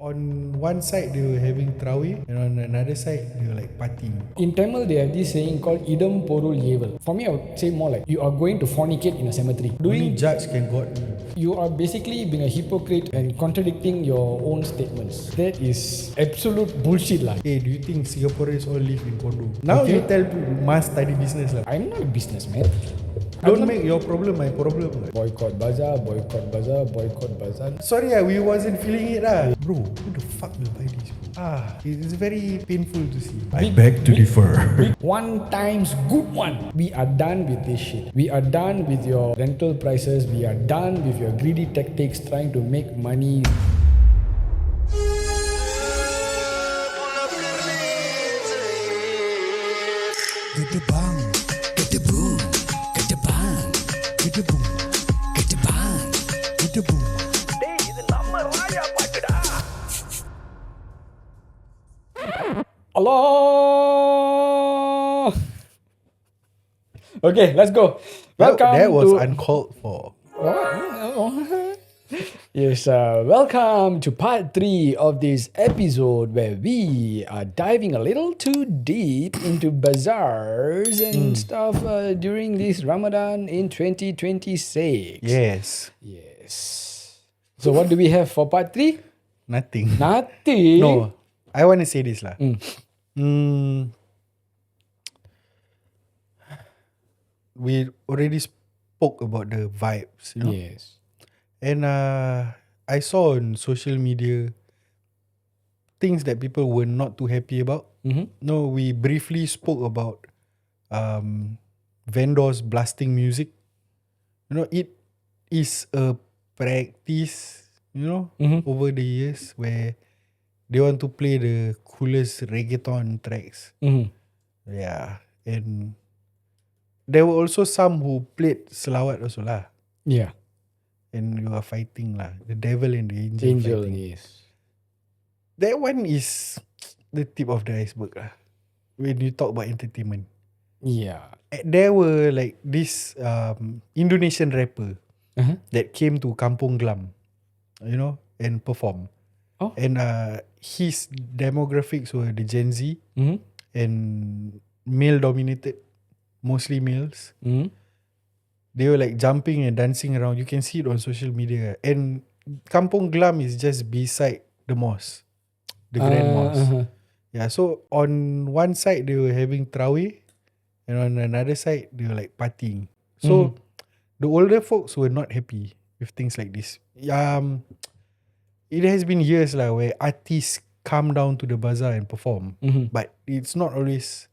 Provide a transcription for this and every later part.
On one side they were having Tarawih, and on another side they were like partying. In Tamil, they have this saying called idam porul yeval. For me, I would say more like you are going to fornicate in a cemetery. Only judge can God. You are basically being a hypocrite and contradicting your own statements. That is absolute bullshit lah. Hey, do you think Singaporeans all live in condo? Now you tell people must study business lah. I'm not a businessman. Don't make your problem my problem. Boycott bazaar, boycott bazaar, boycott bazaar. Sorry, we wasn't feeling it lah. Bro, who the fuck will buy this? It's very painful to see. I beg to differ. One times good one. We are done with this shit. We are done with your rental prices. We are done with your greedy tactics trying to make money. Get the bang, get the boom, get the bang, get the boom, get the bang, get the boom. டேய் இது நம்ம ராயா பாட்டுடா. Allah. Okay, let's go. Welcome That was to uncalled for. Yes, welcome to part 3 of this episode where we are diving a little too deep into bazaars and stuff during this Ramadan in 2026. Yes. Yes. So what do we have for part 3? Nothing. Nothing. No, I want to say this lah. We already spoke about the vibes, you know. Yes. And I saw on social media things that people were not too happy about. No, we briefly spoke about vendors blasting music. You know, it is a practice, you know, over the years where they want to play the coolest reggaeton tracks. Yeah. And there were also some who played selawat also lah. Yeah. And you are fighting lah. The devil and the angel, Angel, fighting. yes. That one is the tip of the iceberg lah. When you talk about entertainment. Yeah. There were like this Indonesian rapper that came to Kampung Glam, you know, and perform. Oh. And his demographics were the Gen Z and male dominated, mostly males. They were like jumping and dancing around. You can see it on social media. And Kampung Glam is just beside the mosque, the Grand Mosque. Yeah, so on one side they were having Tarawih, and on another side they were like partying. So the older folks were not happy with things like this. It has been years lah where artists come down to the bazaar and perform, but it's not always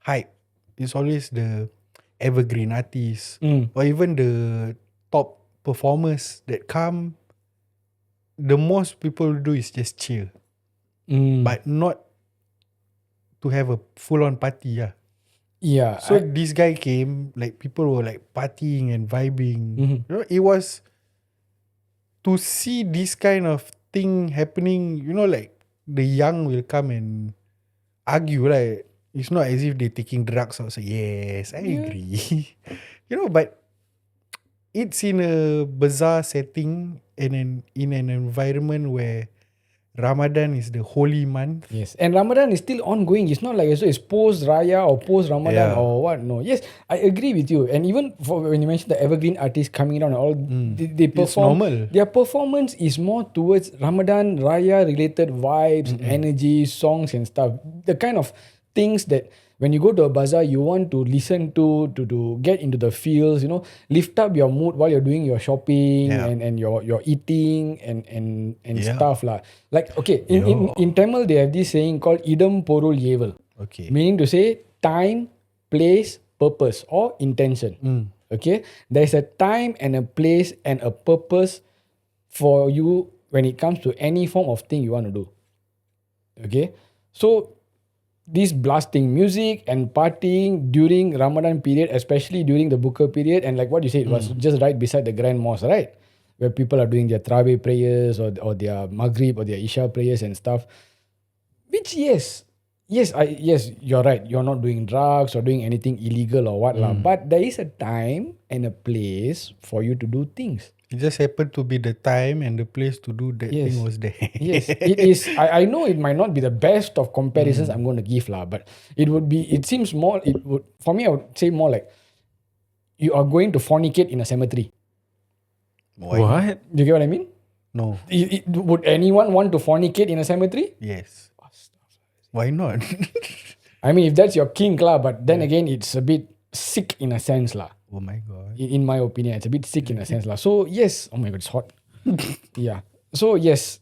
hype. It's always the evergreen artists or even the top performers that come. The most people do is just chill, but not to have a full-on party. Yeah. So this guy came, like people were like partying and vibing. You know, it was to see this kind of thing happening. You know, like the young will come and argue, right? It's not as if they're taking drugs or say, yes, I agree. You know, but it's in a bazaar setting and in an environment where Ramadan is the holy month. Yes, and Ramadan is still ongoing. It's not like it's post Raya or post Ramadan or what. No, yes, I agree with you. And even for when you mentioned the evergreen artists coming down and all, they perform. It's normal. Their performance is more towards Ramadan Raya related vibes, energy, songs and stuff. The kind of things that when you go to a bazaar, you want to listen to get into the feels, you know, lift up your mood while you're doing your shopping and your eating and stuff lah. Like, okay, in Tamil, they have this saying called idam porul yeval. Okay. Meaning to say time, place, purpose or intention. Okay. There's a time and a place and a purpose for you when it comes to any form of thing you want to do. Okay. So this blasting music and partying during Ramadan period, especially during the Buka period, and like what you said, it was just right beside the Grand Mosque, right? Where people are doing their Tarawih prayers or their Maghrib or their Isha prayers and stuff. Which yes, you're right. You're not doing drugs or doing anything illegal or what lah. But there is a time and a place for you to do things. It just happened to be the time and the place to do that Yes. thing was there. Yes, it is. I know it might not be the best of comparisons I'm going to give lah, but it would be. It seems more. It would for me. I would say more like you are going to fornicate in a cemetery. Why not? Do you get what I mean? No. Would anyone want to fornicate in a cemetery? Yes. Why not? I mean, if that's your kink lah, but then again, it's a bit sick in a sense lah. Oh my god. In my opinion, it's a bit sick in a sense lah. So yes, oh my god, it's hot. Yeah. So yes,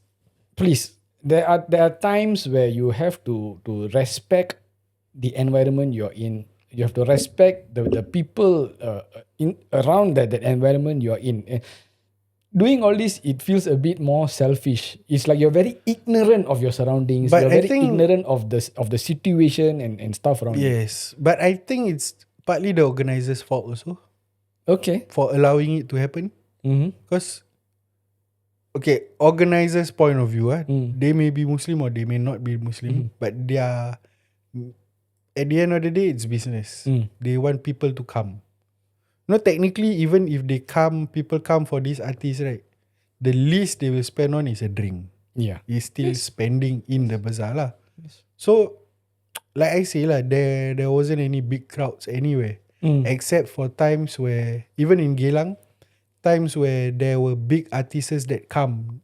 please. There are times where you have to respect the environment you're in. You have to respect the people in around that environment you're in. Doing all this, it feels a bit more selfish. It's like you're very ignorant of your surroundings. But you're I very think- ignorant of the situation and stuff around you. Yes. But I think it's partly the organizer's fault also Okay. for allowing it to happen. Mm-hmm. Because, okay, organizers' point of view, Mm. they may be Muslim or they may not be Muslim, but they are, at the end of the day, it's business. Mm. They want people to come. No, technically, even if people come for these artists, right? The least they will spend on is a drink. Yeah. Is still spending in the bazaar lah. So, like I say lah, there wasn't any big crowds anywhere. Except for times where, even in Geylang, times where there were big artists that come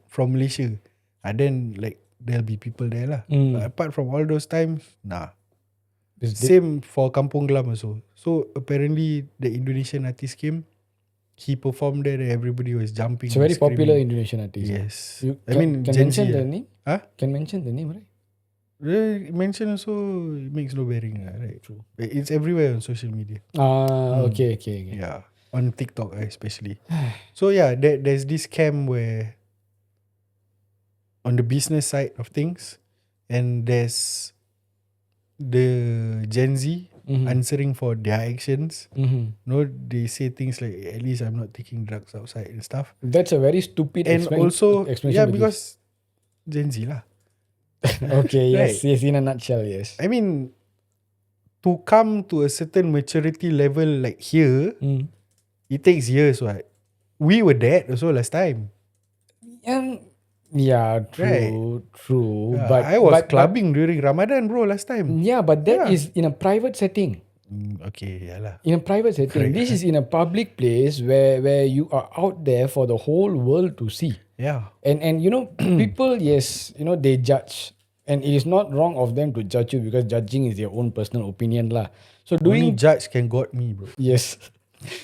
from Malaysia. And then like there'll be people there lah. But apart from all those times, nah. Same for Kampung Glam also. So apparently the Indonesian artist came, he performed there, everybody was jumping. It's a very and screaming. popular Indonesian artist. Yes. You I mean, can Gen mention Z, the ah. name? Huh? Can mention the name, right? Mention also, it makes no bearing, right? True. It's everywhere on social media. Okay. Yeah, on TikTok especially. So yeah, there's this camp where on the business side of things, and there's the Gen Z answering for their actions. No, they say things like, at least I'm not taking drugs outside and stuff. That's a very stupid And also, explanation. yeah, to give. because Gen Z lah. Okay, yes, Right. yes, in a nutshell, yes. I mean, to come to a certain maturity level like here, it takes years, right? We were that also last time. Yeah, Right. true. Yeah, But I was but- clubbing during Ramadan, bro, last time. Yeah, but that Yeah. is in a private setting. Okay, yeah lah. In a private setting. Correct. This is in a public place where you are out there for the whole world to see. Yeah. And you know, people, yes, you know, they judge. And it is not wrong of them to judge you because judging is their own personal opinion lah. So Only doing judge can got me, bro. yes.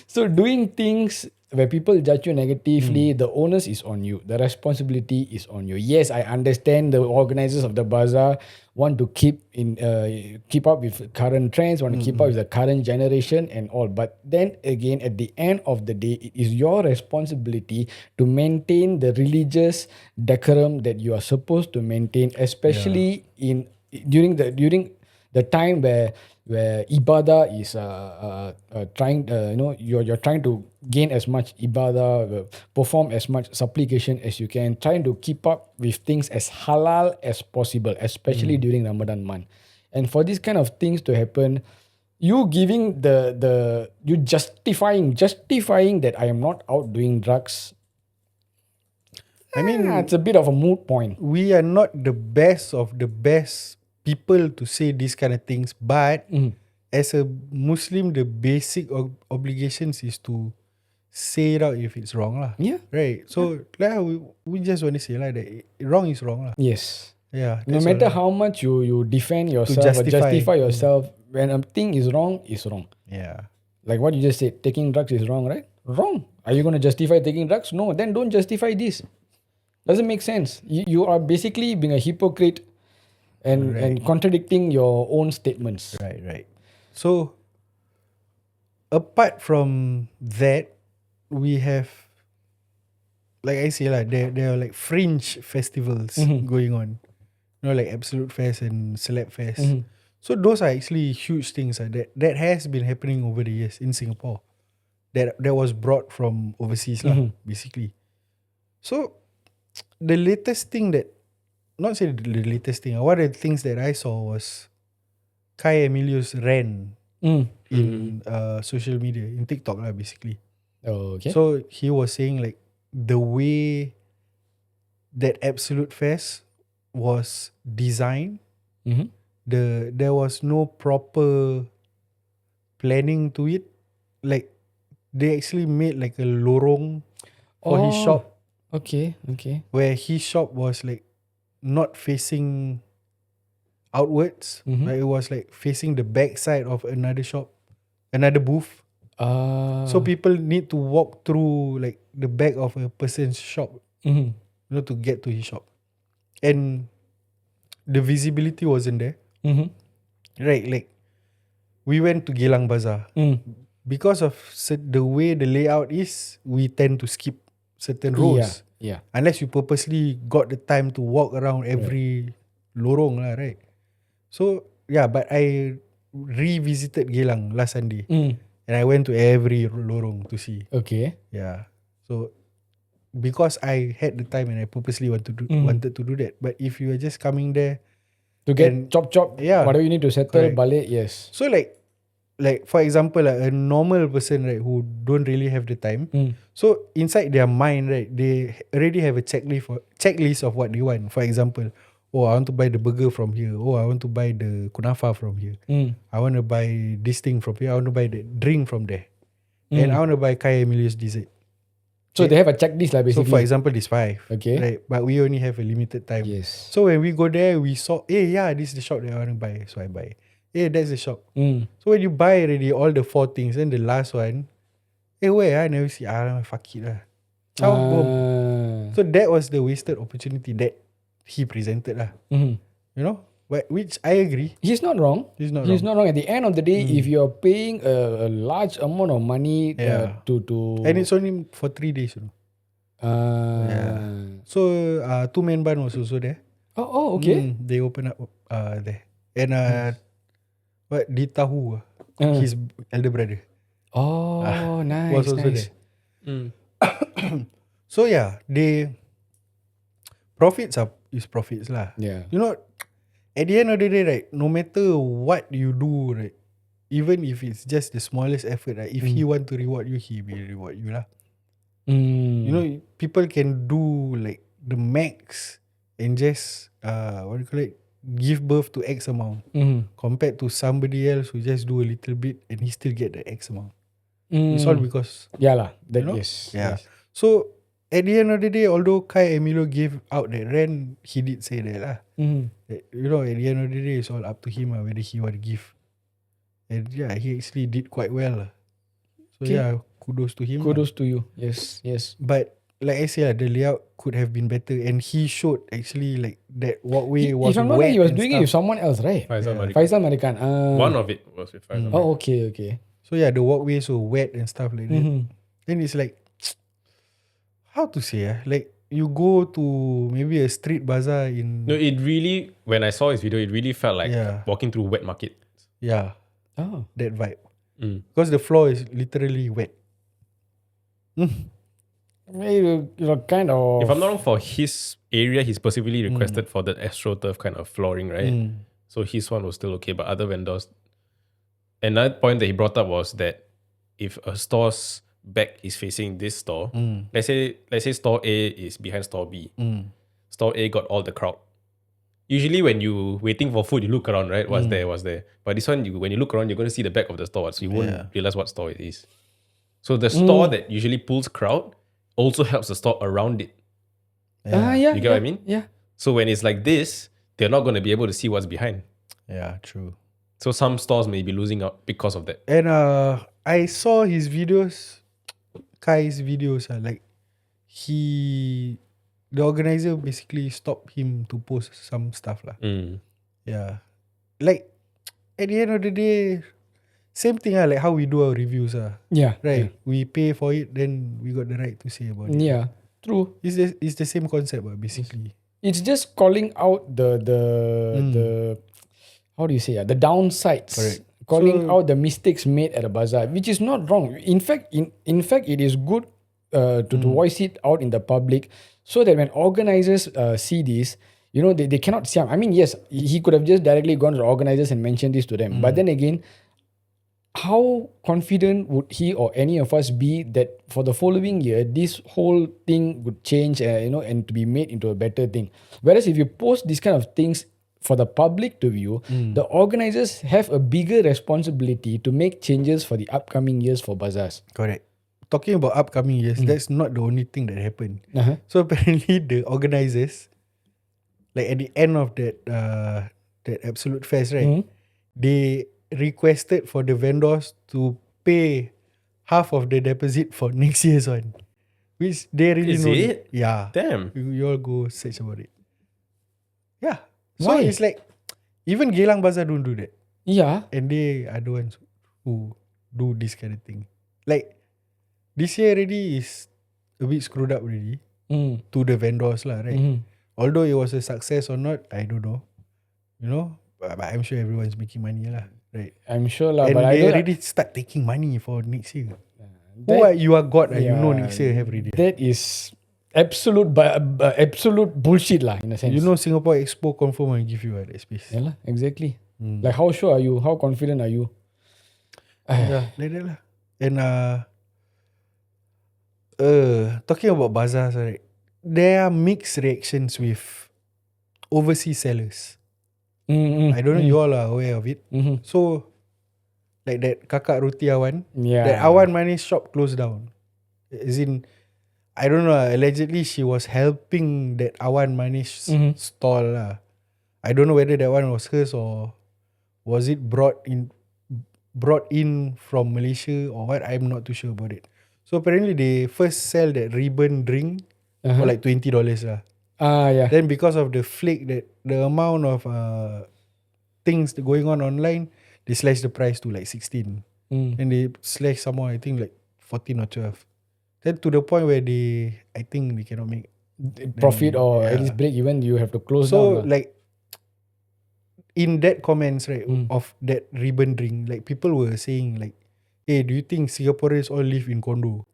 So doing things where people judge you negatively, the onus is on you. The responsibility is on you. Yes, I understand the organizers of the bazaar want to keep up with current trends, want to keep up with the current generation and all. But then again, at the end of the day, it is your responsibility to maintain the religious decorum that you are supposed to maintain, especially during the time where ibadah is trying, you're trying to gain as much ibadah, perform as much supplication as you can, trying to keep up with things as halal as possible, especially during Ramadan month. And for these kind of things to happen, you giving you justifying that I am not out doing drugs. I mean, It's a bit of a moot point. we are not the best of the best people to say these kind of things, but as a Muslim, the basic obligations is to say it out if it's wrong lah. Yeah. Right. So like, we just want to say like that wrong is wrong lah. Yes. Yeah. No that's matter all lah. how much you defend yourself or justify. justify yourself, when a thing is wrong, it's wrong. Yeah. Like what you just said, taking drugs is wrong, right? Wrong. Are you going to justify taking drugs? No, then don't justify this. Doesn't make sense. You are basically being a hypocrite and contradicting your own statements. Right. So apart from that, we have, like I say lah, there are like fringe festivals going on. You know, like Absolute Fest and Celeb Fest. So those are actually huge things that has been happening over the years in Singapore. That was brought from overseas lah, basically. So the latest thing that, not say the latest thing, one of the things that I saw was Kai Emilio's rant in social media, in TikTok lah, basically. Oh, okay. So he was saying like the way that Absolute Fest was designed, Mm-hmm. there was no proper planning to it. Like they actually made like a lorong for his shop, Okay. where his shop was like not facing outwards. Mhm. Like it was like facing the back side of another shop, another booth. So people need to walk through like the back of a person's shop, Mhm. to get to his shop. And the visibility wasn't there. Mhm. Right, like we went to Geylang Bazaar. Because of the way the layout is, we tend to skip certain rows. Yeah. Unless you purposely got the time to walk around every lorong lah, right? So yeah, but I revisited Geylang last Sunday. And I went to every lorong to see. Okay. Yeah. So because I had the time and I purposely wanted to do that. But if you are just coming there, To get And- chop, yeah, whatever you need to settle, correct. balik, yes. so like for example, like a normal person, right, who don't really have the time. So inside their mind, right, they already have a checklist of what they want. For example, oh, I want to buy the burger from here. Oh, I want to buy the kunafa from here. I want to buy this thing from here. I want to buy the drink from there. And I want to buy Kaya Emilio's dessert. So they have a checklist lah, So basically. for example, this 5. Okay. Right, but we only have a limited time. Yes. So when we go there, we saw, this is the shop that I want to buy. So I buy. That's the shop. So when you buy already all the 4 things, then the last one, where I never see. Fuck it lah. Ciao, boom. So that was the wasted opportunity that he presented lah. Mhm. You know, which I agree. He's not wrong. He's not He's wrong. not wrong. At the end of the day, if you're paying a large amount of money Yeah. to And it's only for 3 days. So 2-man bun was also there. Okay. They open up there. And di tahu his elder brother Nice. was also Nice. there. So yeah, they profits is profits lah. Yeah. You know, at the end of the day, right, no matter what you do, right, even if it's just the smallest effort, right, if he want to reward you, he will reward you lah. You know, people can do like the max and just give birth to X amount compared to somebody else who just do a little bit and he still get the X amount. It's all because Yeah lah. That you know? yes. Yeah. Yes. So at the end of the day, although Kai Emilio gave out that rent, he did say that lah. That, you know, at the end of the day, it's all up to him whether he want to give. And yeah, he actually did quite well lah. So Okay. yeah, kudos to him. Kudos to you. Yes. Yes. But like I said, the layout could have been better, and he showed actually like that walkway was If I'm not wet wrong, he was and doing it with stuff. someone else, right? Faisal Malik. Faisal Marikan. One of it was with Faisal Malik. Oh, okay. So yeah, the walkways were wet and stuff like that. Mhm. Then it's like, how to say like you go to maybe a street bazaar in No, it really, when I saw his video, it really felt like Yeah. walking through wet market. yeah, Oh. that vibe. Mm. Because the floor is literally wet. Maybe, kind of. If I'm not wrong, for his area, he specifically requested for the AstroTurf kind of flooring, right? So his one was still okay, but other vendors. Another point that he brought up was that if a store's back is facing this store, let's say store A is behind store B. Store A got all the crowd. Usually when you waiting for food, you look around, right? What's there? But this one, when you look around, you're going to see the back of the store, so you won't realize what store it is. So the store that usually pulls crowd also helps the store around it. Yeah. You get what I mean? Yeah. So when it's like this, they're not going to be able to see what's behind. Yeah, true. So some stores may be losing out because of that. And I saw his videos, Kai's videos. Like the organizer basically stopped him to post some stuff lah. Yeah, like at the end of the day, same thing like how we do our reviews Yeah. right? We pay for it, then we got the right to say about it. Yeah. True. It's the same concept basically. It's just calling out the how do you say the downsides. Correct. Calling So- out the mistakes made at a bazaar, which is not wrong. In fact, it is good to voice it out in the public, so that when organizers see this, they cannot see. I mean, yes, he could have just directly gone to the organizers and mentioned this to them. But then again, how confident would he or any of us be that for the following year this whole thing would change, and to be made into a better thing? Whereas if you post these kind of things for the public to view, the organizers have a bigger responsibility to make changes for the upcoming years for bazaars. Correct. Talking about upcoming years, that's not the only thing that happened. Uh-huh. So apparently the organizers, like at the end of that Absolute Fest, right? They requested for the vendors to pay half of the deposit for next year's one, which they really Is know. it? Yeah. Damn. You all go search about it. Yeah. So Why? it's like even Geylang Bazaar don't do that, Yeah. and they are the ones who do this kind of thing. Like this year already is a bit screwed up already to the vendors lah, right? Although it was a success or not, I don't know. You know, but I'm sure everyone's making money lah, right? I'm sure lah, And but I they don't. already start taking money for next year. Who are you are God? You know Yeah, next year have already. That is absolute bullshit lah, in a sense. You know Singapore Expo confirm will give you that space. Yeah lah, exactly. Like how sure are you? How confident are you? Yeah, like that lah. And talking about bazaars, right? There are mixed reactions with overseas sellers. I don't know you all are aware of it. So like that Kakak Roti Awan, Yeah. that Awan Manis shop closed down. As in, I don't know, allegedly she was helping that Awan Manis stall lah. I don't know whether that one was hers or was it brought in from Malaysia or what. I'm not too sure about it. So apparently they first sell that ribbon drink for like $20 lah. Yeah. Then because of the flake, that the amount of things going on online, they slashed the price to like 16. And they slashed some more, I think like 14 or 12. Then to the point where I think they cannot make Profit or at yeah. least break even, you have to close So down. like in that comments, right, of that ribbon drink, like people were saying like, hey, do you think Singaporeans all live in condo?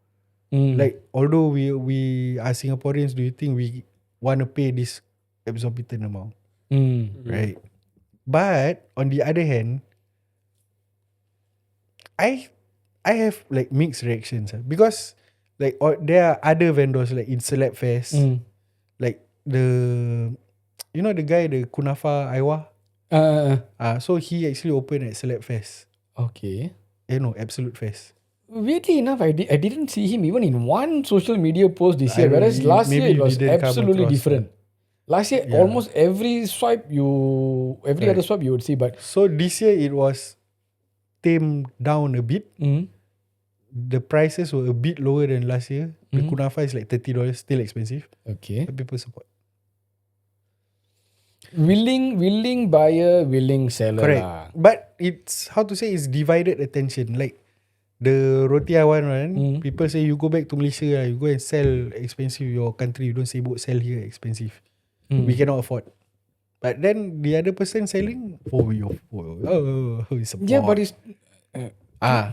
Like although we are Singaporeans, do you think we want to pay this exorbitant amount? Right? But on the other hand, I have like mixed reactions because like there are other vendors like in Celeb Fest, like the guy, the Kunafa Aiwa. So he actually opened at Celeb Fest. Okay. No, Absolute Fest. Weirdly enough, I didn't see him even in one social media post this year. I don't Whereas know, last year maybe it you was didn't come absolutely across different. Last year, almost every swipe every other swipe you would see, but So this year it was tamed down a bit. The prices were a bit lower than last year. The Kunafa is like $30, still expensive. okay. But people support. Willing buyer, willing seller. Correct. lah. But it's how to say, it's divided attention. Like the Roti Awan one, people say you go back to Malaysia, you go and sell expensive your country. You don't say sell here expensive. We cannot afford. But then the other person selling, we support. Yeah, but it's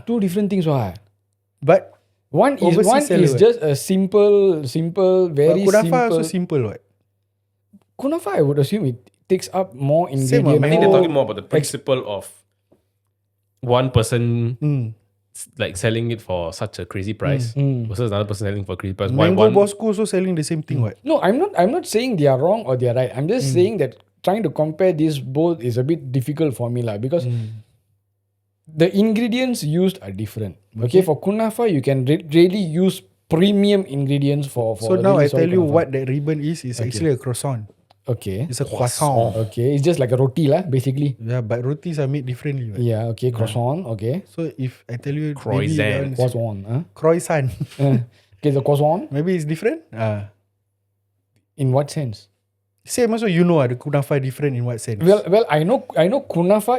two different things. But One Overseas seller, is what? just a simple, very Kunafa simple. also simple, what? Kunafa, I would assume it takes up more Same, ingredient. I think they're more- talking more about the principle of one person like selling it for such a crazy price versus another person selling for a crazy price. Why Mango one? Bosco also selling the same thing, what? No, I'm not saying they are wrong or they are right. I'm just saying that trying to compare these both is a bit difficult for me lah, because the ingredients used are different. Okay, for Kunafa you can really use premium ingredients for So now I really solid tell you kunafa. what that ribbon is actually a croissant. Okay. It's a croissant. Okay, it's just like a roti lah, basically. Yeah, but rotis are made differently. Right? Yeah, okay, croissant, okay. So if I tell you Croissant. maybe that one is Croissant, huh? croissant, Okay, the croissant, maybe it's different. in what sense? Same also, you know, the kunafa different in what sense? Well, I know kunafa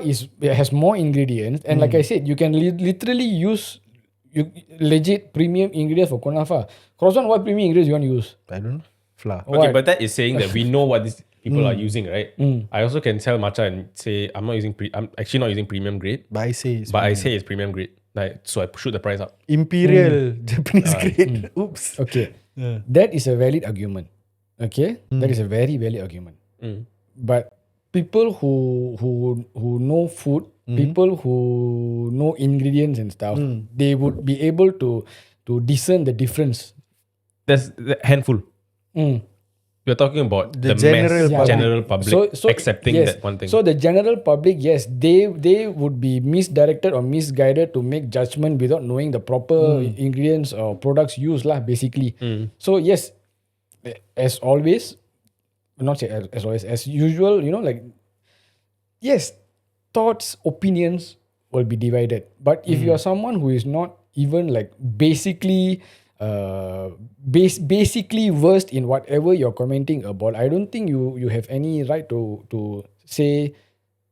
has more ingredients, and like I said, you can literally use legit premium ingredients for kunafa. Croissant, what premium ingredients you want to use? I don't know. Flour. Okay, What? but that is saying that we know what these people are using, right? I also can sell matcha and say I'm actually not using premium grade, But I say it's but I say it's premium grade. Like, so I shoot the price up. imperial Japanese grade. Oops. Okay, Yeah. that is a valid argument. Okay, that is a very valid argument. But people who know food people who know ingredients and stuff, they would be able to discern the difference. There's the handful. We're talking about The the general mass public. general public accepting yes. that one thing. So the general public, yes, they would be misdirected or misguided to make judgment without knowing the proper ingredients or products used lah, basically. So yes, as always, not say as always, as usual, like, yes, thoughts, opinions will be divided. But if you are someone who is not even like basically basically versed in whatever you're commenting about, I don't think you have any right to say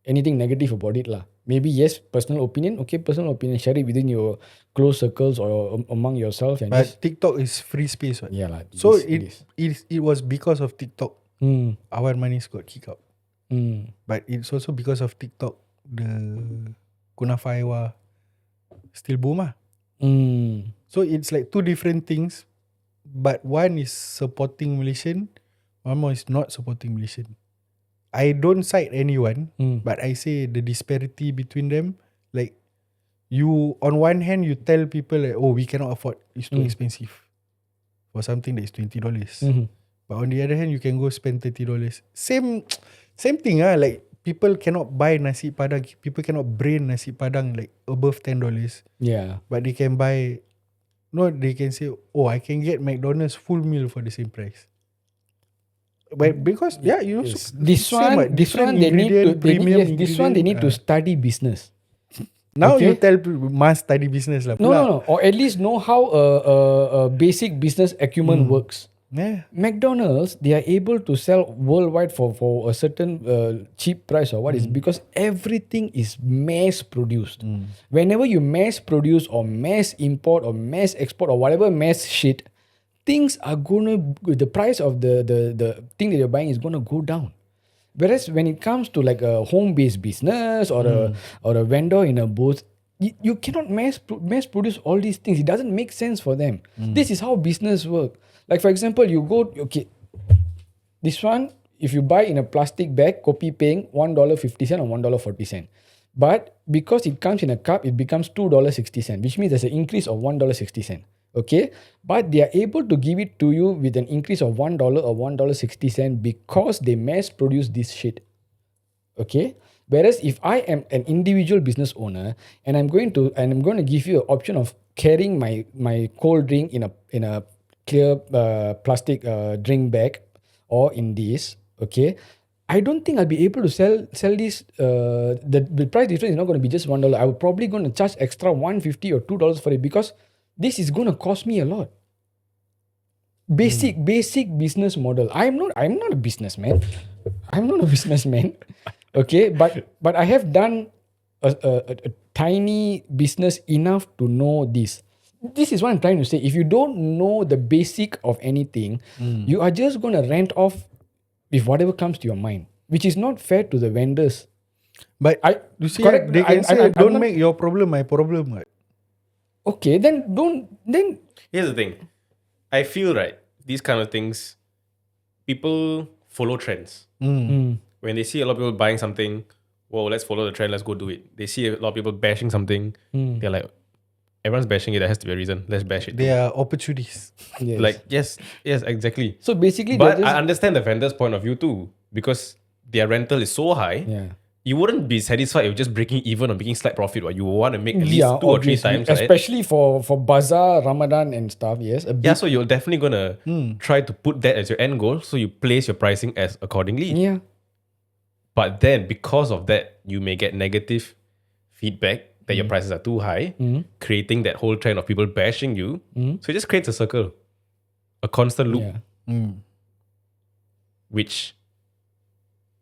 anything negative about it lah. Maybe yes, personal opinion. Okay, personal opinion. Share it within your close circles or among yourself. And But TikTok is free space. Right? yeah lah. So it was because of TikTok. Our money's got kicked out. But it's also because of TikTok the Kunafa Ewa still boom ah. So it's like two different things, but one is supporting Malaysian, one more is not supporting Malaysian. I don't side anyone, but I say the disparity between them, like you on one hand you tell people like, oh, we cannot afford, it's too expensive for something that is $20. But on the other hand, you can go spend $30. Same thing like people cannot buy nasi padang, people cannot brain nasi padang like above $10. Yeah. But they can buy, no, they can say, oh, I can get McDonald's full meal for the same price. But because you know, This one they need to study business. Now Okay. you tell people must study business lah. No, or at least know how a basic business acumen works. Yeah. McDonald's, they are able to sell worldwide for a certain cheap price or what is because everything is mass produced. Whenever you mass produce or mass import or mass export or whatever mass shit, things are the price of the thing that you're buying is gonna go down. Whereas when it comes to like a home-based business or a vendor in a booth, you cannot mass produce all these things. It doesn't make sense for them. This is how business work. Like for example, you go, okay, this one, if you buy in a plastic bag, kopi peng, $1.50 or $1.40. But because it comes in a cup, it becomes $2.60, which means there's an increase of $1.60. Okay, but they are able to give it to you with an increase of $1 or $1.60 because they mass produce this shit. Okay, whereas if I am an individual business owner and I'm going to give you an option of carrying my cold drink in a clear plastic drink bag or in this, okay, I don't think I'll be able to sell this. The price difference is not going to be just $1. I will probably going to charge extra $1.50 or $2 for it because this is going to cost me a lot. Basic business model. I'm not a businessman. I'm not a businessman. Okay, but I have done a tiny business enough to know this. This is what I'm trying to say. If you don't know the basic of anything, you are just going to rent off with whatever comes to your mind, which is not fair to the vendors. But you see, correct, they can say, I'm don't not- make your problem my problem. Right? Okay, then Here's the thing. I feel right, these kind of things, people follow trends. When they see a lot of people buying something, whoa, let's follow the trend, let's go do it. They see a lot of people bashing something, they're like, everyone's bashing it, there has to be a reason, let's bash it. They are opportunities. yes. Like, yes, exactly. So basically, But they're I just, understand the vendor's point of view too, because their rental is so high, yeah. you wouldn't be satisfied with just breaking even or making slight profit. Or you want to make at least 2 or 3 obviously, times, right? especially for Bazaar, Ramadan and stuff. Yes, a bit, Yeah, so you're definitely gonna try to put that as your end goal. So you place your pricing as accordingly. yeah. But then because of that, you may get negative feedback that your prices are too high, creating that whole trend of people bashing you. So it just creates a circle, a constant loop, Yeah. which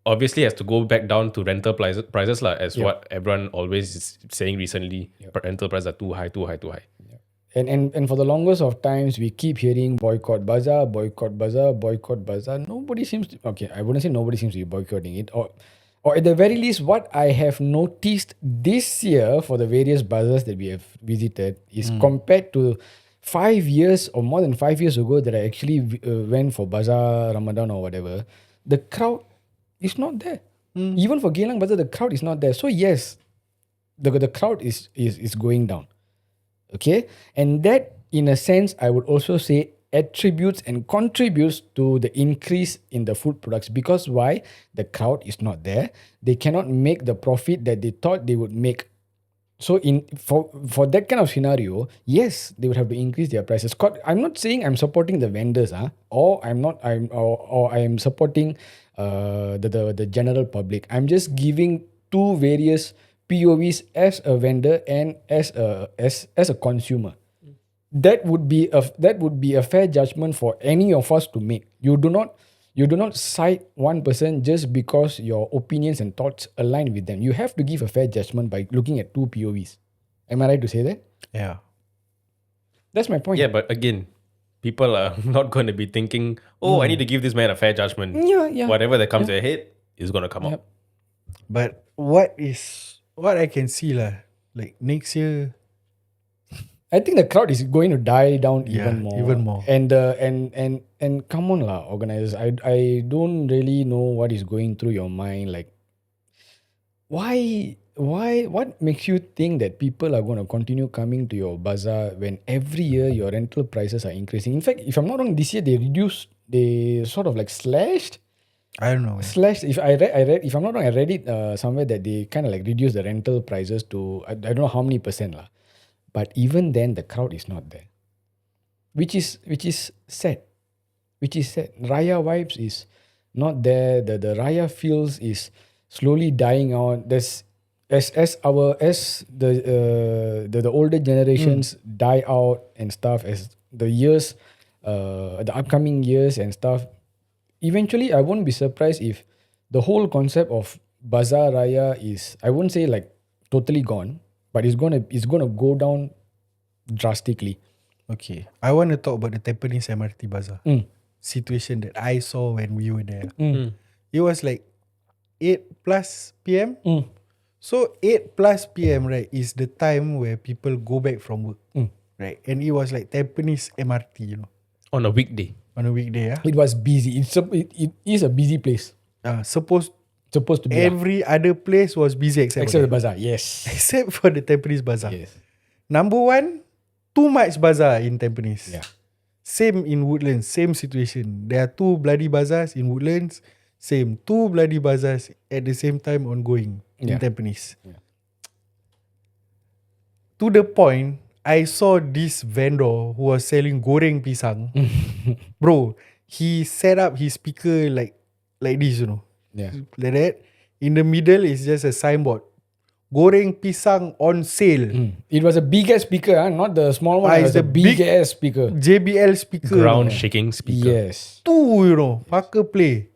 obviously has to go back down to rental prices lah, as what everyone always is saying recently. Rental prices are too high. And for the longest of times, we keep hearing boycott Bazaar, boycott Bazaar, boycott Bazaar. Nobody seems to, okay, I wouldn't say nobody seems to be boycotting it. Or at the very least, what I have noticed this year for the various bazaars that we have visited is compared to 5 years or more than 5 years ago that I actually went for Bazaar, Ramadan or whatever, the crowd is not there. Even for Geylang Bazaar, the crowd is not there. So yes, the crowd is going down. Okay, and that in a sense I would also say attributes and contributes to the increase in the food products, because why? The crowd is not there. They cannot make the profit that they thought they would make. So for that kind of scenario, yes, they would have to increase their prices. I'm not saying I'm supporting the vendors, or I am supporting the general public. I'm just giving two various POVs as a vendor and as a consumer. That would be a fair judgment for any of us to make. You do not cite one person just because your opinions and thoughts align with them. You have to give a fair judgment by looking at two POVs. Am I right to say that? Yeah. That's my point. Yeah, but again, people are not going to be thinking, oh, I need to give this man a fair judgment. Yeah. Whatever that comes to their head is going to come Yep. out. But what I can see like next year, I think the crowd is going to die down even more. even more. And come on lah, organizers. I don't really know what is going through your mind. Like, why? What makes you think that people are going to continue coming to your bazaar when every year your rental prices are increasing? In fact, if I'm not wrong, this year they sort of like slashed. I don't know. Slash, if I read, if I'm not wrong, I read it somewhere that they kind of like reduced the rental prices to I don't know how many percent lah. But even then, the crowd is not there, which is sad. Raya vibes is not there. The Raya feels is slowly dying out. There's as the older generations die out and stuff, as the years, the upcoming years and stuff. Eventually, I won't be surprised if the whole concept of Bazaar Raya is, I wouldn't say like totally gone, but it's gonna go down drastically. Okay. I want to talk about the Tampines MRT Bazaar situation that I saw when we were there. It was like 8 plus PM. So 8 plus PM, right, is the time where people go back from work. Right. And it was like Tampines MRT, On a weekday. on a weekday. It was busy. It is a busy place. Supposed Supposed to be every other place was busy except except the for bazaar. Yes. except for the Tampines Bazaar. Yes. Number one, too much bazaar in Tampines. Yeah. Same in Woodlands, same situation. There are 2 bloody bazaars in Woodlands. Same, 2 bloody bazaars at the same time ongoing in Yeah. Tampines. Yeah. To the point, I saw this vendor who was selling goreng pisang. Bro, he set up his speaker like this, Yeah. like that. In the middle is just a signboard. Goreng pisang on sale. It was a big ass speaker, not the small one. It was it's a the big big ass speaker. JBL speaker. Ground shaking speaker. Yes. Tu, fucker play.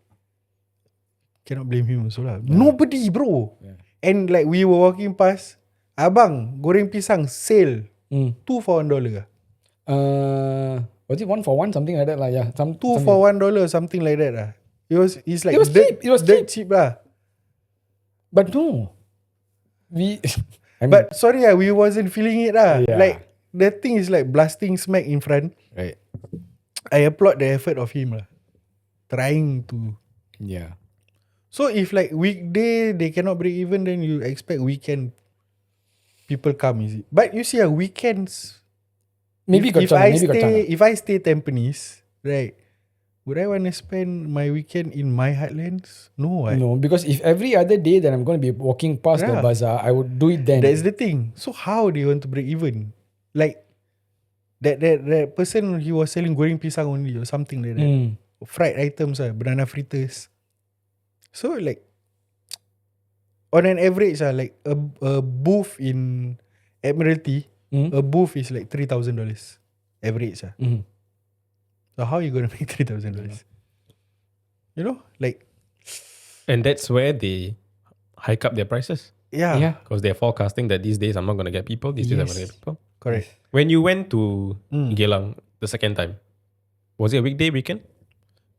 Cannot blame him also lah. Nobody, bro. Yeah. And like we were walking past, abang, goreng pisang sale. 2 for $1. Was it 1 for 1, something like that lah? Yeah. 2 for $1, something like that lah. It's like It was cheap. It was cheap lah. But no, But sorry we wasn't feeling it lah. Yeah. Like the thing is like blasting smack in front. right. I applaud the effort of him lah. Trying to. Yeah. So if like weekday they cannot break even, then you expect weekend people come, is it? But you see, weekends. Maybe got if chance, I maybe got stay chance. if I stay Tampines, right? Would I want to spend my weekend in my heartlands? No, No, because if every other day that I'm going to be walking past the Yeah. bazaar, I would do it then. That's the thing. So how they want to break even? Like that person, he was selling goreng pisang only or something like that. Fried items, banana fritters. So like on an average, like a booth in Admiralty, a booth is like $3,000 average. So how you gonna make $3,000? Like And that's where they hike up their prices. yeah, Yeah. Because they're forecasting that these days I'm not going to get people. These days I'm going to get people. correct. When you went to Geylang the second time, was it a weekday, weekend?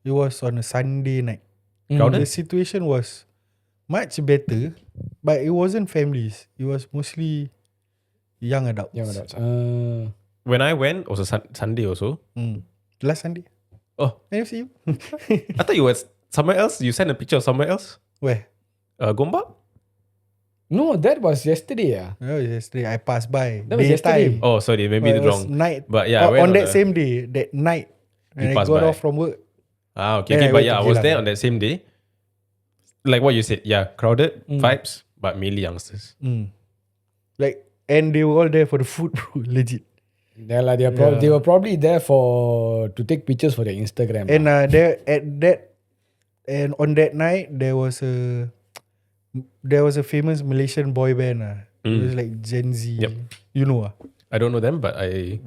It was on a Sunday night. Crowded? The situation was much better, but it wasn't families. It was mostly young adults. Young adults. When I went, it was a Sunday also. Last Sunday. Oh, Can you see you? I thought you were somewhere else. You sent a picture of somewhere else. Where? Gombak? No, that was yesterday. Oh, yesterday I passed by. That was yesterday. Daytime. Oh, sorry, maybe But it was wrong. night. But yeah, I went on that a- same day, that night, when I passed got by. off from work. Okay, Then I but went yeah, to I was Geylang. there on that same day. Like what you said, yeah, crowded vibes, but mainly youngsters. Like, and they were all there for the food, bro. Legit. Yeah, like they were probably there to take pictures for their Instagram. And there at that, and on that night there was a famous Malaysian boy band. It was like Gen Z. Yep. You know. I don't know them, but I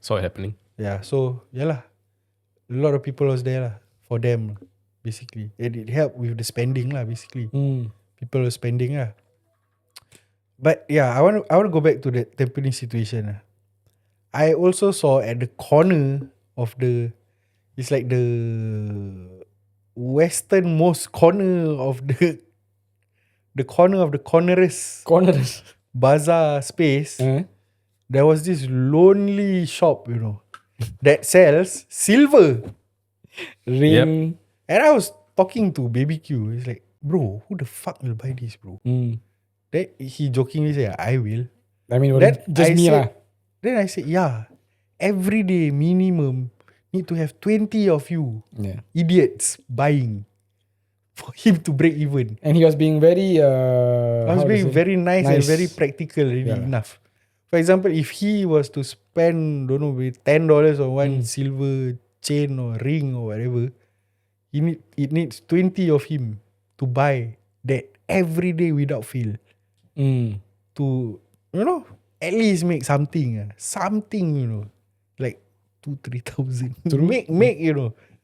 saw it happening. Yeah. So yeah lah. A lot of people was there lah for them, basically. And it helped with the spending lah, basically. People were spending lah. But yeah, I want to go back to the Tampines situation. I also saw at the corner of it's like the westernmost corner of the corner of the cornerest bazaar space. There was this lonely shop, that sells silver. Ring. And I was talking to Baby Q. He's like, bro, who the fuck will buy this, bro? Then he jokingly said, I will. I mean, Then just I me said- lah. Then I said, yeah, every day minimum need to have 20 of you Yeah. idiots buying for him to break even. And he was being very. I was being very nice and very practical really Yeah. enough. For example, if he was to spend, don't know, with $10 on one silver chain or ring or whatever, it needs 20 of him to buy that every day without fail. To, at least make something. Something, like 2,000-3,000. To make,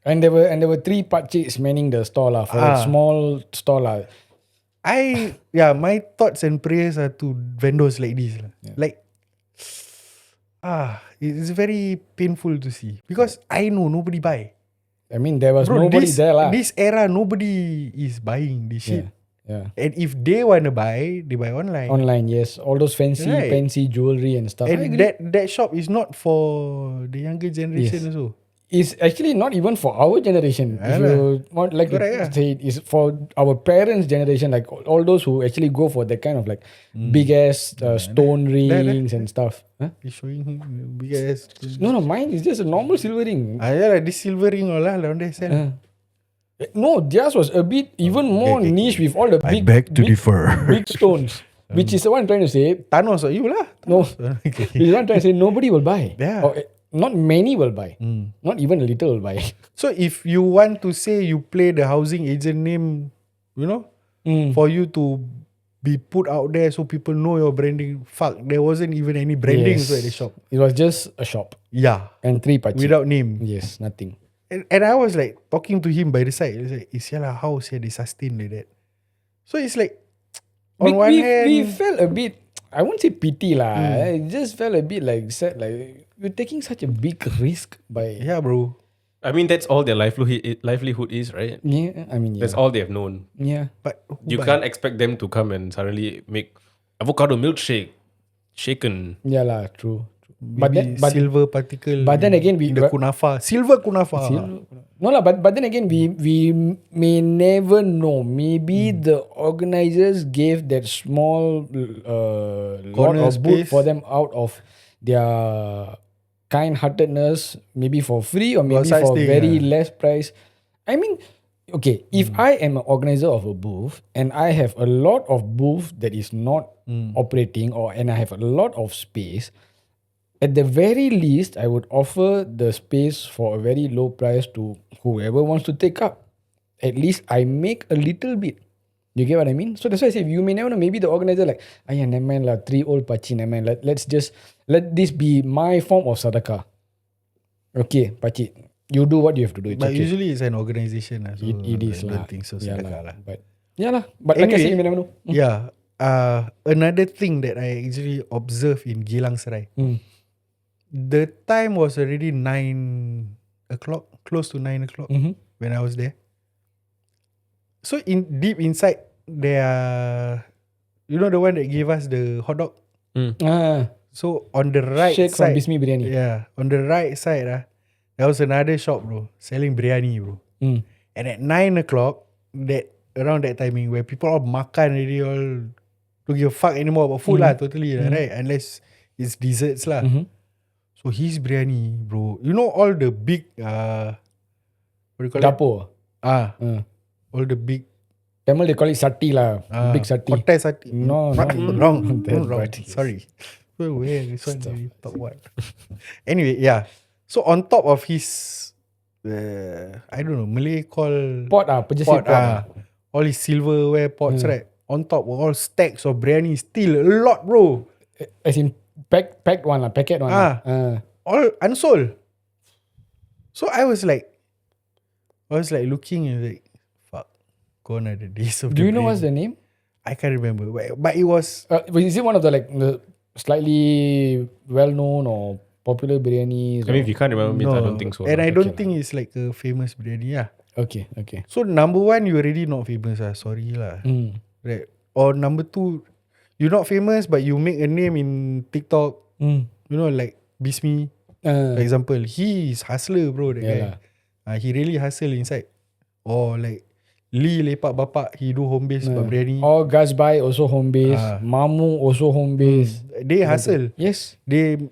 And there were 3 pakciks manning the store lah, for a small store lah. my thoughts and prayers are to vendors like this. Like, it's very painful to see. Because I know nobody buy. I mean, there was Bro, nobody there lah. this era, nobody is buying this shit. Yeah. And if they want to buy, they buy online. Online, yes. All those fancy jewelry and stuff. I And agree. that shop is not for the younger generation Yes. also. It's actually not even for our generation. If you want, like Correct, to say, it's for our parents' generation, like all those who actually go for that kind of like big ass stone rings and stuff. Huh? He's showing him big ass. No, mine is just a normal silver ring. Yeah, this silver ring all lah, down there sell. No, theirs was a bit even more niche with all the big, differ. big stones. Which is what I'm trying to say. Thanos or you lah. No, Okay. which is what I'm trying to say. Nobody will buy. Yeah. Or, not many will buy. Not even a little will buy. So if you want to say you play the housing agent name, for you to be put out there so people know your branding, fuck, there wasn't even any branding Yes. at the shop. It was just a shop Yeah. and 3 pakcik. Without name. Yes, nothing. And I was like talking to him by the side. It's like, is how they sustain like that? So it's like, on one hand, we felt a bit, I won't say pity lah. It just felt a bit like sad, like you're taking such a big risk by. yeah, bro. I mean, that's all their livelihood is, right? Yeah, I mean, yeah. That's all they have known. Yeah. But You can't expect them to come and suddenly make avocado milkshake shaken. Yeah lah, true. maybe silver particle. but then again, we in the kunafa, silver kunafa. No lah, but then again, we may never know. Maybe the organizers gave that small lot Corner of boot space. for them out of their kind-heartedness, maybe for free or maybe Outside for staying, very less price. I mean, okay, if I am an organizer of a booth and I have a lot of booth that is not operating and I have a lot of space, at the very least, I would offer the space for a very low price to whoever wants to take up. At least I make a little bit. You get what I mean? So that's why I say you may never know. Maybe the organizer like, never mind lah, 3 old pachi, never mind. Let this be my form of sadaqah. Okay, pachi, you do what you have to do. It's But okay. usually it's an organization. So It is I lah. don't think so. Yeah Sedekah lah. lah. But yeah lah. But like I say, you may never know. Yeah. Another thing that I actually observed in Geylang Serai. The time was already 9 o'clock, close to 9 o'clock when I was there. So deep inside, there are, you know the one that gave us the hot dog? So on the right Sheikh from side, Bismi Biryani. yeah, on the right side, there was another shop, bro, selling biryani, bro. And at 9 o'clock, around that timing where people all makan already, all don't give a fuck anymore about food lah, totally lah, right? Unless it's desserts lah. So his biryani, bro. You know all the big what do you call it? Dapur. All the big Tamil they call it sati lah. Big sati. Kotai sati. No, wrong. That's wrong. bad. Sorry. Where this one we talk what? Anyway, yeah. So on top of his I don't know, Malay call Pot purchasing pot. all his silverware pots, right? On top of all stacks of biryani, still a lot, bro. As in packed one lah, packet one lah. All unsold. So I was like looking and like, fuck, gone are the days of Do the you know biryani. what's the name? I can't remember, but it was Is it one of the like the slightly well-known or popular biryanis? I mean, if you can't remember means I don't think so. And lah. I don't think it's like a famous biryani, yeah. Okay. So number one, you already not famous, sorry lah. Right. Or number two, you're not famous, but you make a name in TikTok. You know, like Bismi, for example. He is hustler, bro. That guy. He really hustle inside. Or like Lee Lepak Bapak, he do home base biryani. Or Gazbai also home base. Mamu also home base. They hustle. Yes. They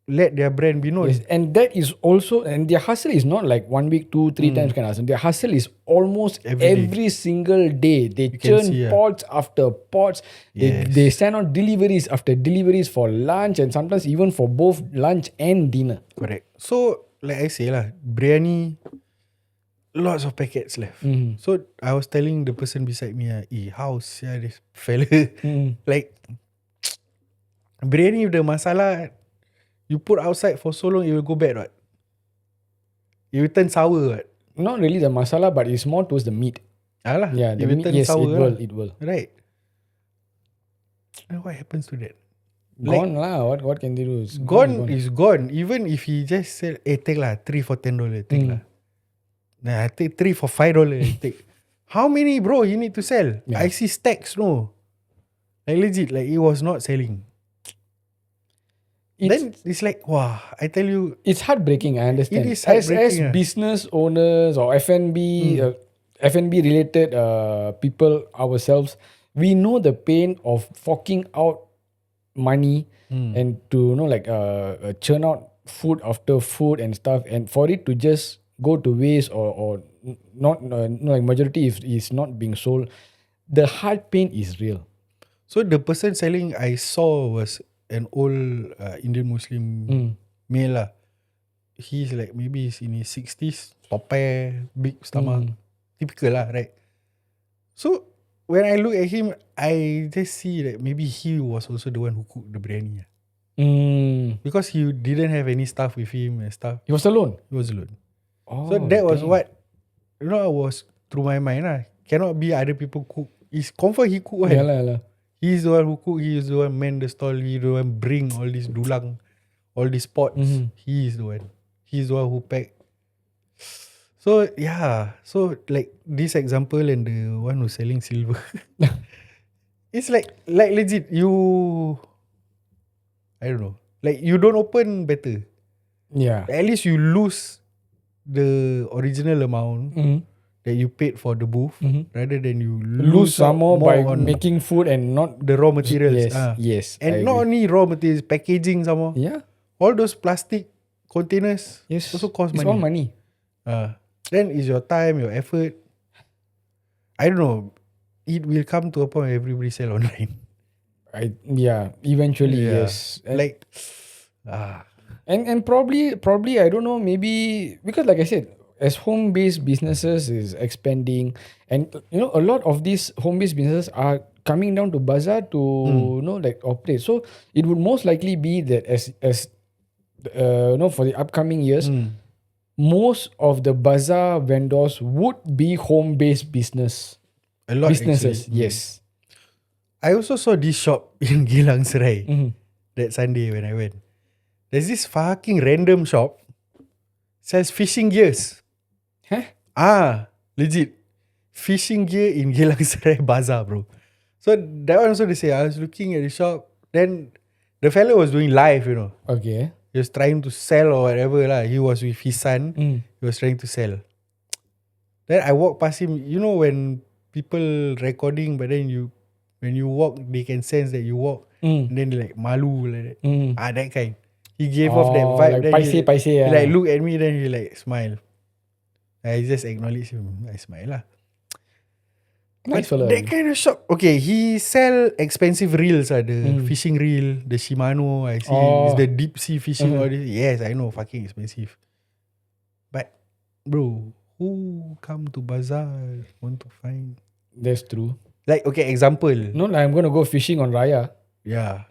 let their brand be known. Yes. And that is also, and their hustle is not like 1 week, 2, 3 times kind of hustle. Their hustle is almost every single day. They churn see, pots after pots. They send out deliveries after deliveries for lunch and sometimes even for both lunch and dinner. Correct. So, like I say lah, biryani, lots of packets left. So, I was telling the person beside me, how's this fella? Like, biryani with the masala, you put outside for so long, it will go bad, what? It will turn sour, what? Not really the masala, but it's more towards the meat. Alah, Yeah, it the will meat, turn yes, sour. it will. Right. And what happens to that? Gone lah. What can they do? It's Gone is gone. Even if he just sell, take lah, 3 for $10, take lah. Nah, I take 3 for $5, take. How many, bro, he need to sell? Yeah. I see stacks, no. Like legit, like it was not selling. Then it's like, wow, I tell you. It's heartbreaking, I understand. It is heartbreaking, As business owners or F&B related people ourselves, we know the pain of forking out money and to churn out food after food and stuff, and for it to just go to waste or not like majority is not being sold. The heart pain is real. So the person selling I saw was an old Indian Muslim male lah. He's like maybe he's in his 60s, top hair, big stomach, typical lah, right? So when I look at him, I just see that maybe he was also the one who cooked the biryani. Because he didn't have any staff with him and stuff. He was alone. He was alone. Oh, So that was damn. what, was through my mind lah. Cannot be other people cook. It's confirm he cook one. Yalah. He's the one who cook. He is the one man the stall. He the one bring all this dulang, all these pots. He is the one. He's the one who pack. So yeah. So like this example and the one who's selling silver. It's like legit you. I don't know. Like you don't open better. Yeah. At least you lose the original amount that you paid for the booth, rather than you Lose some more by on making food and not the raw materials. Yes, yes. I And not agree. only raw materials, packaging some more. Yeah. All those plastic containers Yes. also cost It's money. all money. Then is your time, your effort. I don't know. It will come to a point where everybody sell online. Eventually, Yeah. yes. And, Like, and probably I don't know, maybe because like I said, as home-based businesses is expanding, and a lot of these home-based businesses are coming down to bazaar to operate. So it would most likely be that as for the upcoming years, most of the bazaar vendors would be home-based businesses. a lot Businesses, actually. yes. I also saw this shop in Geylang Serai that Sunday when I went. There's this fucking random shop sells fishing gears. Huh? Legit. Fishing gear in Geylang Serai Bazaar, bro. So that one also they say, I was looking at the shop. Then the fellow was doing live, Okay. He was trying to sell or whatever lah. He was with his son. He was trying to sell. Then I walked past him. When people recording, but then when you walk, they can sense that you walk. And then they like malu like that. That kind. He gave off that vibe. Like Then paise, he like look at me, then he like smile. I just acknowledge him. I smile lah. Nice But fella. that kind of shop. Okay, he sell expensive reels. The fishing reel, the Shimano. I see. It's the deep sea fishing. All this. Yes, I know. Fucking expensive. But bro, who come to bazaar want to find? That's true. Like okay, example. No, I'm gonna go fishing on Raya. Yeah.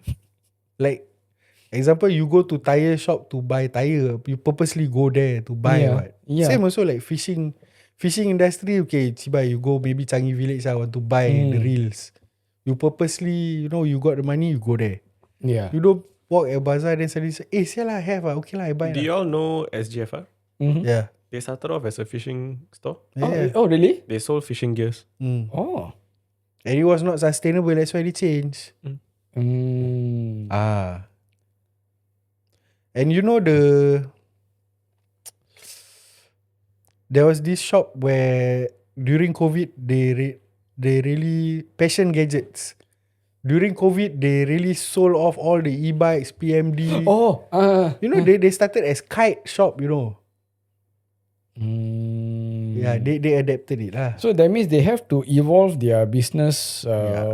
Like example, you go to tire shop to buy tire. You purposely go there to buy Yeah, what? yeah. Same also like fishing industry. Okay, Chiba, you go maybe Changi Village. I want to buy the reels. You purposely, you got the money, you go there. Yeah. You don't walk at bazaar then suddenly say, sial lah, I have okay lah, I buy Do lah. you all know SGFR? Yeah. They started off as a fishing store. Yeah. Oh, really? They sold fishing gears. Oh. And it was not sustainable, that's why they changed. And there was this shop where during COVID they really Passion Gadgets. During COVID they really sold off all the e-bikes, PMD. Oh. They started as kite shop. Yeah, they adapted it lah. So that means they have to evolve their business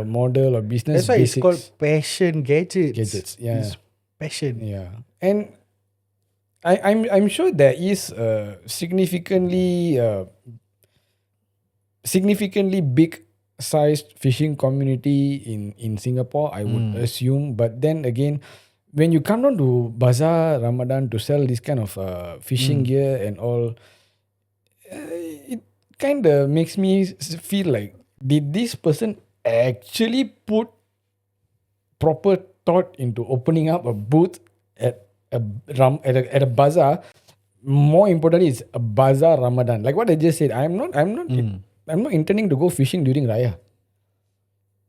model or business That's why basics. it's called Passion Gadgets. Gadgets. Yeah. It's passion. Yeah. And I'm sure there is a significantly big sized fishing community in Singapore, I would assume. But then again, when you come down to Bazaar Ramadan to sell this kind of fishing gear and all, it kind of makes me feel like, did this person actually put proper thought into opening up a booth at a bazaar? More importantly, it's a bazaar Ramadan. Like what I just said, I'm not intending to go fishing during Raya.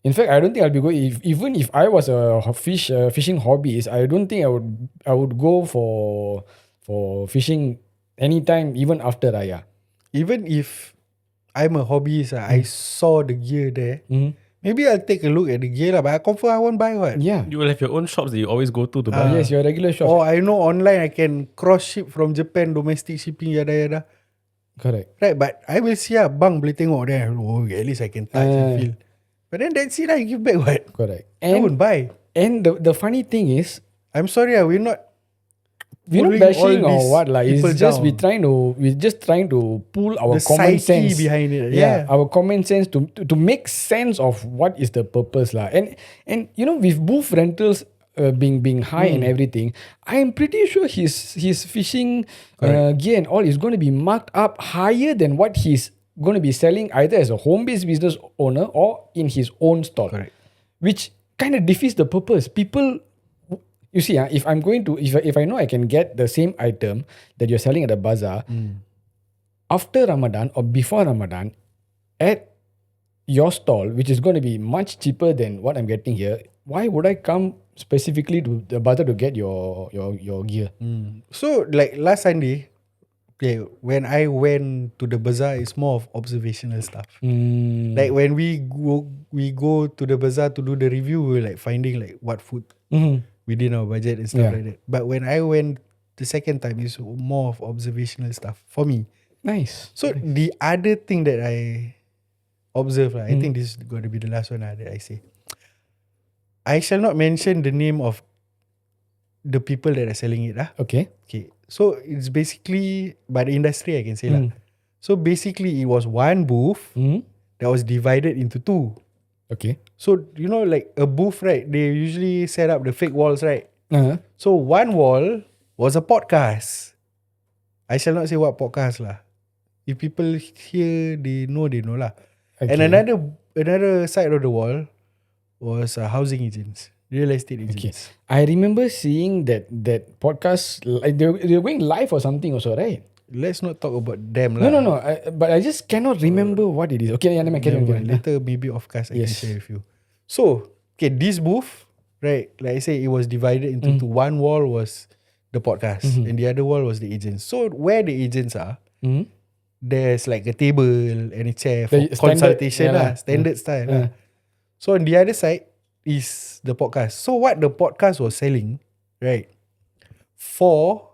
In fact, I don't think I'll be going. Even if I was a fishing hobbyist, I don't think I would go for fishing anytime, even after Raya. Even if I'm a hobbyist, I saw the gear there. Maybe I'll take a look at the gear lah, but I confirm I won't buy what. Yeah. You will have your own shops that you always go to buy. Yes, your regular shop. Or I know online I can cross ship from Japan, domestic shipping, yada yada. Correct. Right, but I will see bang boleh tengok there. Oh, at least I can touch and feel. But then that's it lah, you give back what? Correct. I won't buy. And the funny thing is, I'm sorry, we're not bashing or what lah. It's people just down. we're just trying to pull our The common psyche sense behind it. Yeah, Yeah. our common sense to make sense of what is the purpose lah. And with booth rentals being high and everything, I'm pretty sure his fishing gear and all is going to be marked up higher than what he's going to be selling either as a home-based business owner or in his own stall. Correct. Which kind of defeats the purpose. People, you see, if I'm going to, if I know I can get the same item that you're selling at the bazaar after Ramadan or before Ramadan at your stall, which is going to be much cheaper than what I'm getting here, why would I come specifically to the bazaar to get your gear? So like last Sunday, when I went to the bazaar, it's more of observational stuff. Like when we go to the bazaar to do the review, we're like finding like what food within our budget and stuff like that. But when I went the second time, it's more of observational stuff for me. Nice. So the other thing that I observe, I think this is going to be the last one that I say. I shall not mention the name of the people that are selling it. Okay. So it's basically, by the industry I can say lah. So basically it was one booth that was divided into two. Okay. So like a booth, right? They usually set up the fake walls, right? Uh-huh. So one wall was a podcast. I shall not say what podcast lah. If people hear, they know lah. Okay. And another side of the wall was housing agents, real estate agents. Okay. I remember seeing that podcast. Like they were going live or something also, right? Let's not talk about them lah. No. But I just cannot remember what it is. Okay, yeah, carry on. Later maybe off cast I Yes. can share with you. So this booth, right? Like I say, it was divided into two. One wall was the podcast, and the other wall was the agents. So where the agents are, there's like a table and a chair for The standard, consultation yeah lah. standard style lah. So on the other side is the podcast. So what the podcast was selling, right? 4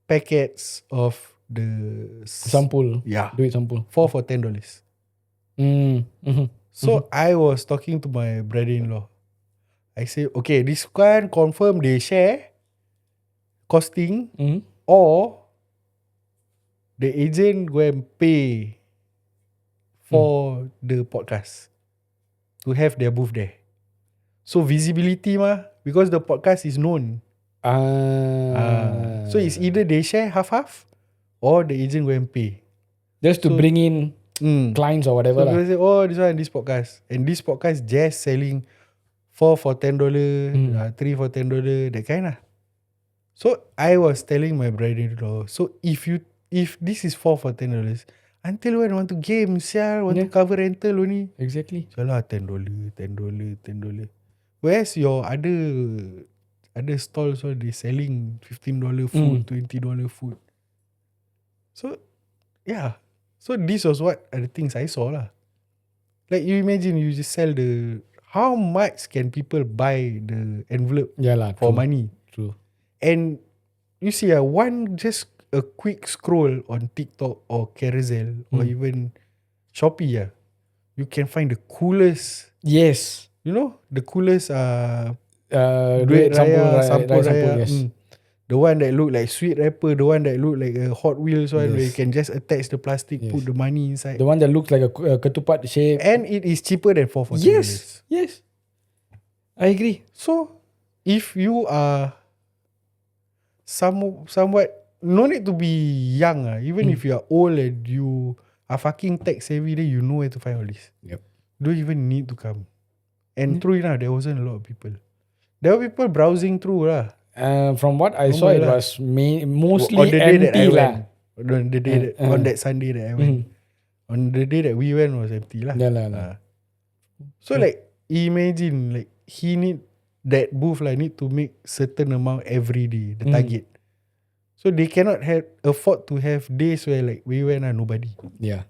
packets of the Sampul. Yeah. Do it sampul. 4 for $10. Mm-hmm. So I was talking to my brother-in-law. I say, okay, this one confirm they share costing, Mm-hmm. or the agent go and pay for the podcast to have their booth there. So visibility because the podcast is known. So it's either they share half-half or the agent go and pay. just to so- bring in clients or whatever So lah. people say, oh, this one, this podcast. And this podcast just selling 4 for $10, 3 for $10, that kind lah. So I was telling my brother-in-law, so if this is 4 for $10, until when want to game, want to cover rental only. Exactly. So lah, $10. Whereas your other stalls, so they selling $15 food, $20 food. So yeah. So this was what are the things I saw lah. Like you imagine you just sell how much can people buy the envelope Yeah lah. for true. money? True. And you see just a quick scroll on TikTok or Carousel or even Shopee, you can find the coolest, Yes. the coolest Duit Raya, sampul Raya, yes. the one that look like sweet wrapper, the one that look like a Hot Wheels one where you Yes. can just attach the plastic, Yes. put the money inside. The one that looks like a ketupat shape. And it is cheaper than 4 for $10. Yes. I agree. So if you are somewhat, no need to be young, even if you are old and you are fucking tech savvy, then you know where to find all this. Yep. Don't even need to come. And true enough, there wasn't a lot of people. There were people browsing through lah. From what I saw, it lah. was mostly On the day that I empty lah. went. On the day on that Sunday that I went. On the day that we went was empty lah. Yeah lah. So like imagine like he need that booth need to make certain amount every day, the target. So they cannot afford to have days where like we went nobody. Yeah.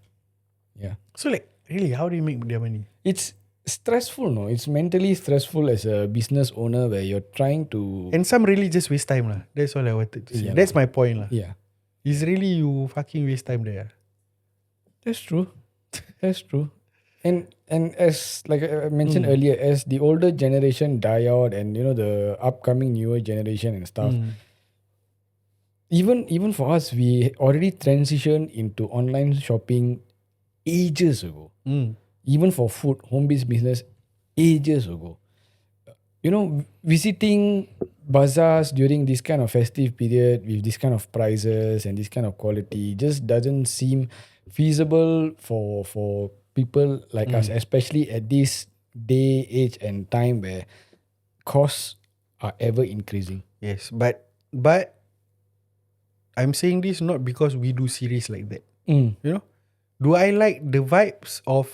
So like really, how do you make their money? It's stressful, no? It's mentally stressful as a business owner where you're trying to. And some really just waste time lah. That's all I wanted to say. Yeah That's my point lah. Yeah. It's really you fucking waste time there. That's true. That's true. And as like I mentioned earlier, as the older generation die out and the upcoming newer generation and stuff, even for us, we already transitioned into online shopping ages ago. Even for food, home-based business, ages ago. Visiting bazaars during this kind of festive period with this kind of prices and this kind of quality just doesn't seem feasible for people like us, especially at this day, age, and time where costs are ever increasing. Yes, but I'm saying this not because we do series like that. Do I like the vibes of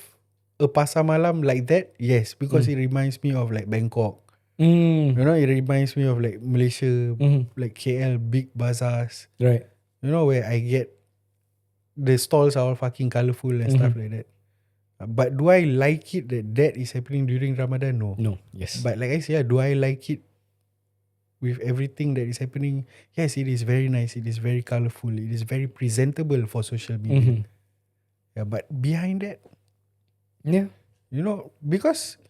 a pasar malam like that? Yes, because it reminds me of like Bangkok. It reminds me of like Malaysia, like KL, big bazaars. Right. Where I get the stalls are all fucking colourful and stuff like that. But do I like it that is happening during Ramadan? No. No. Yes. But like I said, do I like it with everything that is happening? Yes, it is very nice. It is very colourful. It is very presentable for social media. Yeah, but behind that, Yeah. because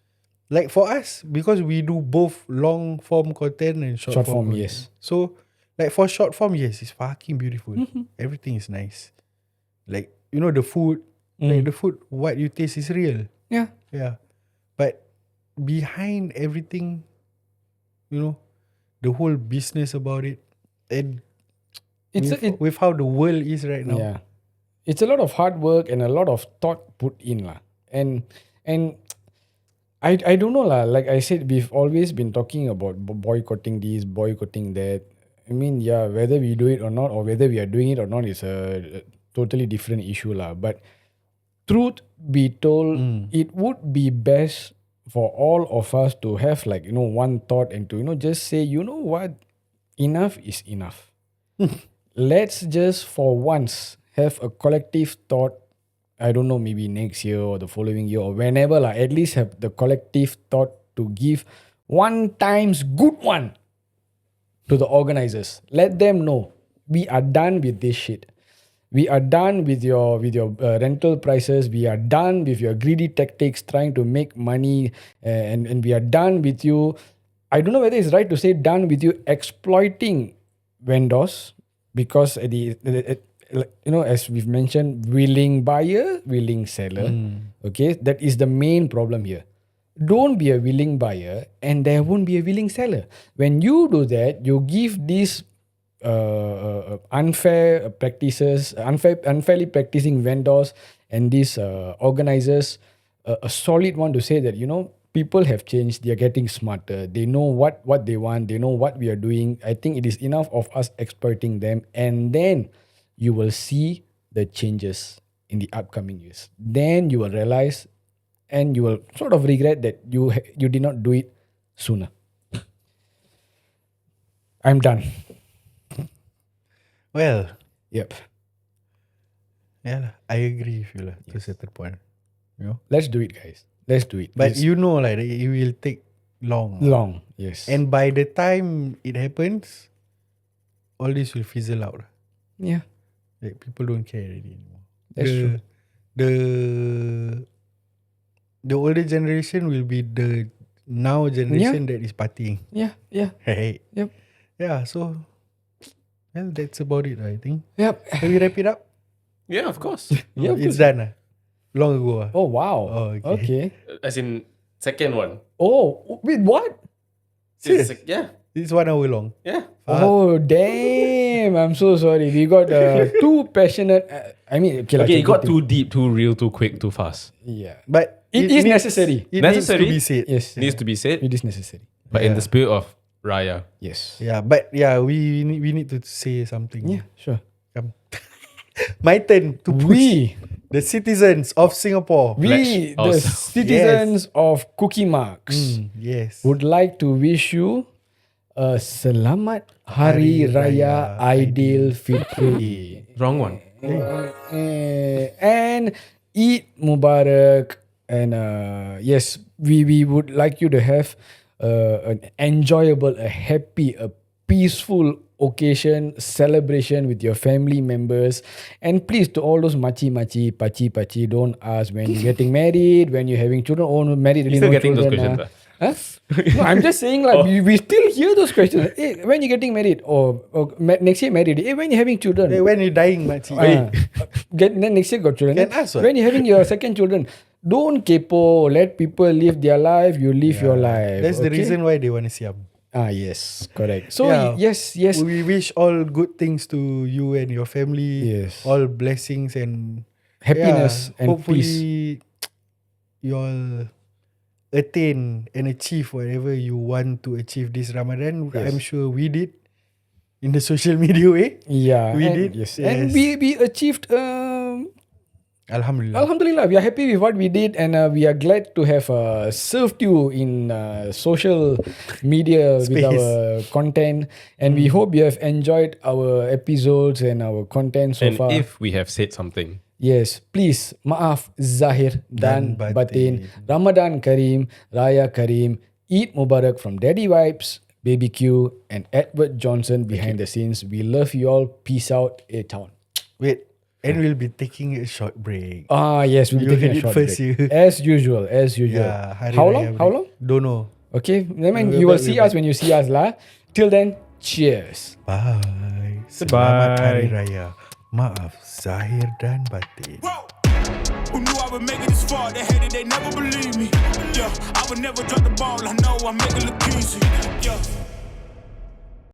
like for us, because we do both long form content and short form content. Yes. So like for short form, yes, it's fucking beautiful. Everything is nice. Like, the food, like the food, what you taste is real. Yeah. Yeah. But behind everything, the whole business about it, and with how the world is right now. Yeah. It's a lot of hard work and a lot of thought put in lah. And I don't know lah. Like I said, we've always been talking about boycotting this, boycotting that. I mean, yeah, whether we do it or not, or whether we are doing it or not is a totally different issue lah. But truth be told, it would be best for all of us to have like, one thought and to, just say, what? Enough is enough. Let's just for once have a collective thought I don't know, maybe next year or the following year or whenever, at least have the collective thought to give one times good one to the organizers. Let them know we are done with this shit. We are done with your rental prices. We are done with your greedy tactics trying to make money, and we are done with you. I don't know whether it's right to say done with you exploiting vendors, because as we've mentioned, willing buyer, willing seller. Okay, that is the main problem here. Don't be a willing buyer and there won't be a willing seller. When you do that, you give these unfairly practicing vendors and these organizers a solid one to say that, people have changed. They are getting smarter. They know what they want. They know what we are doing. I think it is enough of us exploiting them, and then you will see the changes in the upcoming years. Then you will realize, and you will sort of regret that you did not do it sooner. I'm done. Well, Yep. yeah, I agree with you to a certain point. Let's do it, guys. Let's do it. But It's it will take long. long. Yes. And by the time it happens, all this will fizzle out. yeah, Like, people don't care already anymore. that's true. The older generation will be the now generation that is partying. Yeah. Right? Yep. Yeah, so that's about it, I think. Yep. Can we wrap it up? Yeah, of course. Yeah, It's done. Long ago. Oh wow. Oh, okay. Okay. As in second one. Oh, wait, what? Serious? Yeah. It's 1 hour long. Yeah. Oh damn! I'm so sorry. We got too passionate. Okay, it got too deep, too real, too quick, too fast. Yeah, But It is necessary. It Necessary? needs to be said. yes, Needs to be said, it is necessary. but in the spirit of Raya. Yes. Yeah, but yeah, we need to say something. Yeah, sure. Come. My turn to push We, the citizens of Singapore. the Pledge citizens of Cookie Marks Yes. would like to wish you a Selamat Hari Raya Aidil Fitri. Wrong one. And Eid Mubarak. And yes, we would like you to have an enjoyable, a happy, a peaceful occasion, celebration with your family members. And please, to all those machi, pachi, don't ask when you're getting married, when you're having children. Oh, no, married, really Still no getting those children. questions. Huh? No, I'm just saying, like, we still hear those questions. Hey, when you getting married? Or next year married? Hey, when you having children? Hey, when you dying, Machi? Then next year got children. Can ask what? When you having your second children, don't kepo. Let people live their life. You live your life. That's the okay? reason why they want to siam. Yes, correct. So Yeah. yes. We wish all good things to you and your family. Yes. All blessings and Happiness and hopefully peace. you all attain and achieve whatever you want to achieve this Ramadan. Yes. I'm sure we did in the social media way. Yeah, We and, did, Yes, yes. and we achieved. Alhamdulillah. Alhamdulillah, we are happy with what we did, and we are glad to have served you in social media with Space. our content. And we hope you have enjoyed our episodes and our content so And far. if we have said something, Yes, please, maaf Zahir dan Dan Batin. batin. Ramadan Kareem, Raya Kareem, Eid Mubarak from Daddy Vibes, Baby Q, and Edward Johnson behind the scenes. We love you all. Peace out, A-Town. Wait, and we'll be taking a short break. Yes, we'll be You taking a heard it short first break. here. As usual. Yeah, Hari How Raya long? break. How long? Don't know. Okay, I mean, We're you will back, see we're us when you see us lah. Till then, cheers. Bye. Selamat Hari Raya. Maaf Zahir dan Batin. Who knew I would make it this far? They hated, they never believe me. Yeah, I would never drop the ball. I know I make it look easy. Yeah.